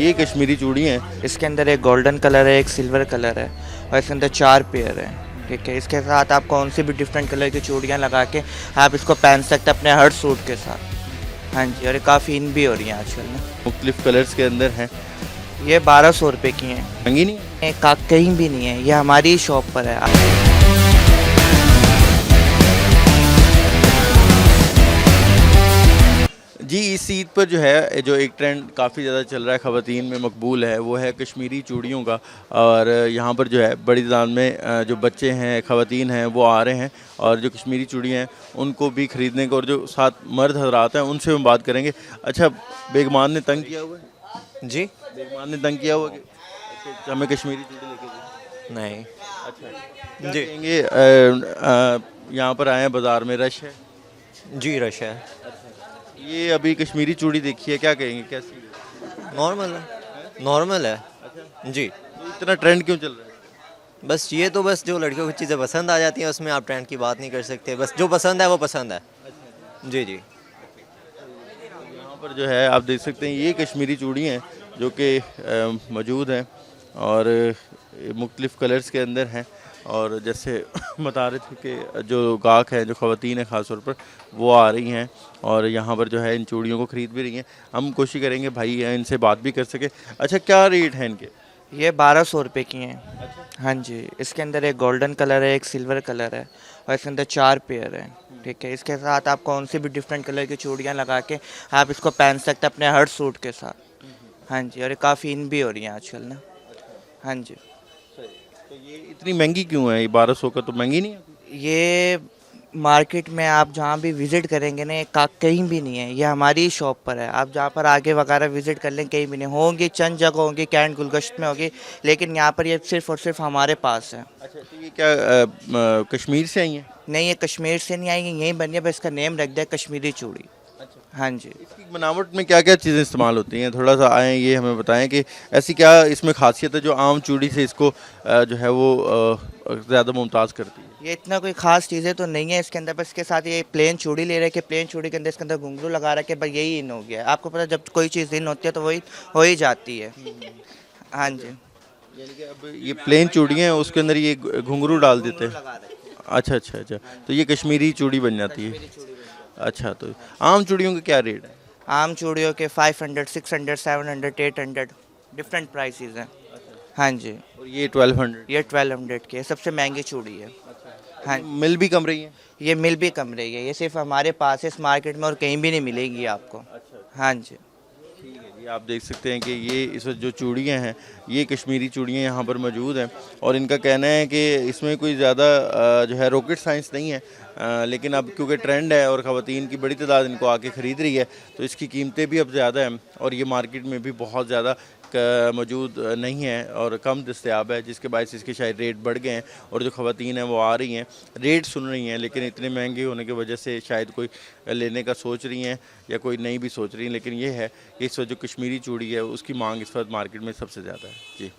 ये कश्मीरी चूड़ी हैं। इसके अंदर एक गोल्डन कलर है, एक सिल्वर कलर है और इसके अंदर 4 पेयर है। ठीक है, इसके साथ आप कौन सी भी डिफरेंट कलर की चूड़ियाँ लगा के आप इसको पहन सकते हैं अपने हर सूट के साथ। हाँ जी, और ये काफ़ी इन भी हो रही हैं आजकल ना। मुख्तलिफ कलर्स के अंदर हैं। ये 1200 रुपये की हैं। महंगी नहीं है? ये कहीं भी नहीं है, ये हमारी शॉप पर है। जी, इस ईद पर जो है जो एक ट्रेंड काफ़ी ज़्यादा चल रहा है, ख़वातीन में मकबूल है, वो है कश्मीरी चूड़ियों का। और यहाँ पर जो है बड़ी तादाद में जो बच्चे हैं, ख़वातीन हैं, वो आ रहे हैं और जो कश्मीरी चूड़ियाँ हैं उनको भी ख़रीदने को, और जो साथ मर्द हजरात हैं उनसे हम बात करेंगे। अच्छा, बेगमान ने तंग किया हुआ है? जी बेगमान ने तंग किया हुआ कि हमें कश्मीरी चूड़ी लेके दो? नहीं। अच्छा, क्या जी कहेंगे? यहाँ पर आए हैं, बाज़ार में रश है। जी रश है। ये अभी कश्मीरी चूड़ी देखी है, क्या कहेंगे, कैसी है? नॉर्मल है, नॉर्मल है। जी, तो इतना ट्रेंड क्यों चल रहा है? बस जो लड़कियों को चीज़ें पसंद आ जाती हैं उसमें आप ट्रेंड की बात नहीं कर सकते। बस जो पसंद है वो पसंद है। जी जी। यहाँ पर जो है आप देख सकते हैं ये कश्मीरी चूड़ी हैं जो कि मौजूद हैं और मुख्तलिफ़ कलर्स के अंदर हैं। और जैसे बता रहे थे कि जो गाहक हैं, जो ख़वातीन हैं ख़ास तौर पर, वो आ रही हैं और यहाँ पर जो है इन चूड़ियों को ख़रीद भी रही हैं। हम कोशिश करेंगे भाई इनसे बात भी कर सके। अच्छा, क्या रेट है इनके? ये 1200 रुपये की हैं। हाँ जी, इसके अंदर एक गोल्डन कलर है, एक सिल्वर कलर है और इसके अंदर 4 पेयर हैं। ठीक है, इसके साथ आप कौन सी भी डिफरेंट कलर की चूड़ियाँ लगा के आप इसको पहन सकते हैं अपने हर सूट के साथ। हाँ जी, और ये काफ़ी इन भी हो रही हैं आजकल ना। हाँ जी, तो ये इतनी महंगी क्यों है? ये 1200 का तो महंगी नहीं है? ये मार्केट में आप जहाँ भी विज़िट करेंगे ना, ये कहीं भी नहीं है, ये हमारी शॉप पर है। आप जहाँ पर आगे वगैरह विज़िट कर लें, कहीं भी नहीं होंगी, चंद जगह होंगी, कैंट गुलगश्त में होगी, लेकिन यहाँ पर ये सिर्फ़ और सिर्फ हमारे पास है। अच्छा, तो ये क्या कश्मीर से आई हैं? नहीं, ये कश्मीर से नहीं आएंगी, यहीं बनी है, बस इसका नेम रख दिया कश्मीरी चूड़ी। हाँ जी। इसकी बनावट में क्या क्या चीज़ें इस्तेमाल होती हैं? थोड़ा सा आएँ, ये हमें बताएं कि ऐसी क्या इसमें खासियत है जो आम चूड़ी से इसको जो है वो ज़्यादा मुमताज़ करती है? ये इतना कोई ख़ास चीज़ें तो नहीं है इसके अंदर, बस इसके साथ ये प्लेन चूड़ी ले रहे कि प्लेन चूड़ी के अंदर इसके अंदर घुंघरू लगा रखे, बस यही इन हो गया है। आपको पता है, जब कोई चीज़ इन होती है तो वही हो ही जाती है। हाँ जी। यानी कि अब ये प्लेन चूड़ियाँ हैं उसके अंदर ये घुंघरू डाल देते हैं? अच्छा अच्छा अच्छा, तो ये कश्मीरी चूड़ी बन जाती है। अच्छा, तो आम चूड़ियों का क्या रेट है? आम चूड़ियों के 500, 600, 700, 800 डिफरेंट प्राइसेस हैं। हाँ जी, और ये 1200? ये 1200 की है, सबसे महंगी चूड़ी है। हाँ, मिल भी कम रही है? ये मिल भी कम रही है, ये सिर्फ हमारे पास है इस मार्केट में और कहीं भी नहीं मिलेगी आपको। हाँ जी। ठीक है जी, आप देख सकते हैं कि ये इस वक्त जो चूड़ियाँ हैं ये कश्मीरी चूड़ियाँ यहाँ पर मौजूद हैं और इनका कहना है कि इसमें कोई ज़्यादा जो है रॉकेट साइंस नहीं है, लेकिन अब क्योंकि ट्रेंड है और ख़वातीन की बड़ी तादाद इनको आके ख़रीद रही है तो इसकी कीमतें भी अब ज़्यादा हैं और ये मार्केट में भी बहुत ज़्यादा मौजूद नहीं है और कम दस्तयाब है, जिसके बायस इसके शायद रेट बढ़ गए हैं और जो ख़वातीन हैं वो आ रही हैं, रेट सुन रही हैं, लेकिन इतने महंगे होने की वजह से शायद कोई लेने का सोच रही हैं या कोई नहीं भी सोच रही हैं। लेकिन ये है कि इस वक्त जो कश्मीरी चूड़ी है उसकी मांग इस वक्त मार्केट में सबसे ज़्यादा है। जी।